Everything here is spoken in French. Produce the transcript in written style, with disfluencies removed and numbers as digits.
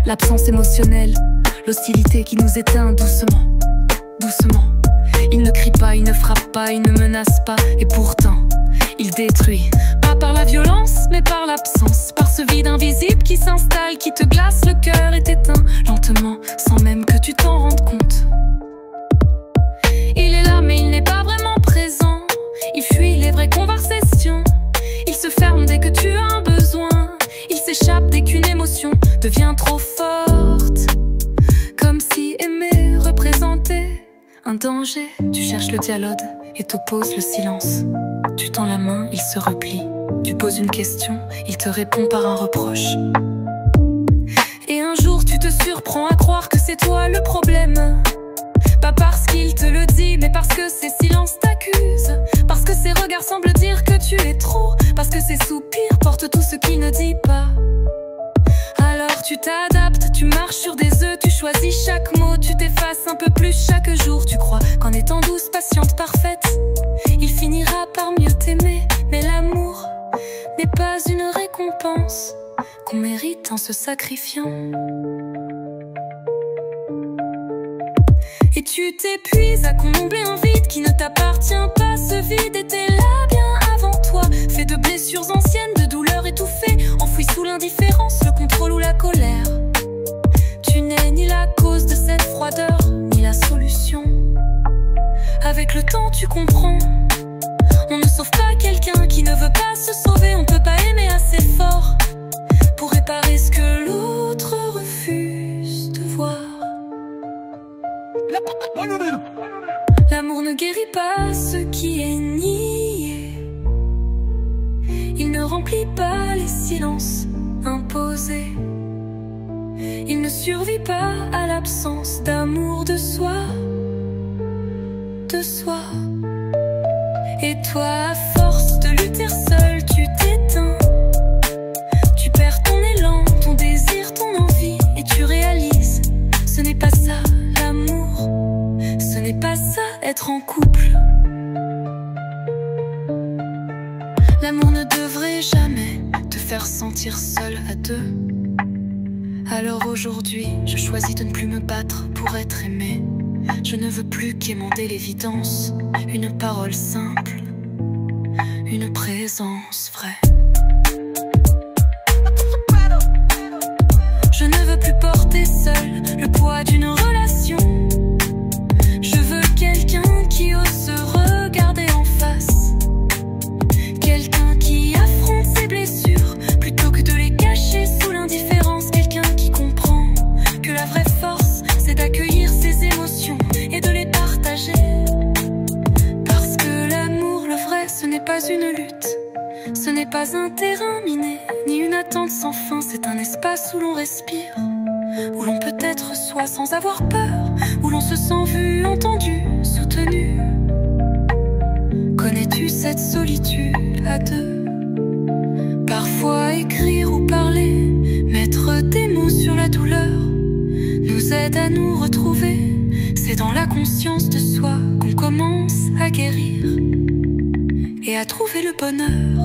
L'absence émotionnelle, l'hostilité qui nous éteint doucement, doucement. Il ne crie pas, il ne frappe pas, il ne menace pas, et pourtant, il détruit. Pas par la violence, mais par l'absence, par ce vide invisible qui s'installe, qui te glace le cœur et t'éteint lentement, sans même que tu t'en rendes compte. Il est là, mais il n'est pas vraiment présent. Il fuit les vraies conversations. Il se ferme dès que tu as un besoin. Il s'échappe dès qu'une émotion devient trop forte. Comme si aimer représentait un danger. Tu cherches le dialogue et t'opposes le silence. Tu tends la main, il se replie. Tu poses une question, il te répond par un reproche. Et un jour tu te surprends à croire que c'est toi le problème. Pas parce qu'il te le dit, mais parce que ses silences t'accusent. Parce que ses regards semblent dire que tu es trop. Parce que ses soupirs portent tout ce qu'il ne dit pas. Alors tu t'adaptes, tu marches sur des œufs, tu choisis chaque mot, tu t'effaces un peu plus chaque jour. Tu crois qu'en étant douce, patiente, parfaite, il finira par mieux t'aimer. Mais l'amour n'est pas une récompense qu'on mérite en se sacrifiant. Et tu t'épuises à combler un vide qui ne t'appartient pas. Ce vide était là bien avant toi, fait de blessures anciennes, de douleurs étouffées, enfouies sous l'indifférence, le contrôle ou la colère. Tu n'es ni la cause de cette froideur, ni la solution. Avec le temps tu comprends, on ne sauve pas quelqu'un qui ne veut pas se sauver. On peut pas aimer assez fort pour réparer ce que l'autre refuse de voir. L'amour ne guérit pas ce qui est nié. Il ne remplit pas les silences imposés. Il ne survit pas à l'absence d'amour de soi, de soi. Et toi, à force de lutter seul, tu t'éteins. Tu perds ton élan, ton désir, ton envie, et tu réalises, ce n'est pas ça l'amour, ce n'est pas ça être en couple. L'amour ne devrait jamais te faire sentir seul à deux. Alors aujourd'hui, je choisis de ne plus me battre pour être aimé. Je ne veux plus qu'émander l'évidence, une parole simple, une présence vraie. Je ne veux plus porter seul le poids d'une relation. Je veux quelqu'un qui ose se regarder en face, quelqu'un qui affronte ses blessures plutôt que de les cacher sous l'indifférence. Quelqu'un qui comprend que la vraie force, c'est d'accueillir ses émotions et de les partager. Parce que l'amour, le vrai, ce n'est pas une lutte, ce n'est pas un terrain miné, ni une attente sans fin. C'est un espace où l'on respire, où l'on peut être soi sans avoir peur, où l'on se sent vu, entendu, soutenu. Connais-tu cette solitude à deux? Parfois écrire ou parler, mettre des mots sur la douleur, nous aide à nous retrouver. C'est dans la conscience de soi qu'on commence à guérir et à trouver le bonheur.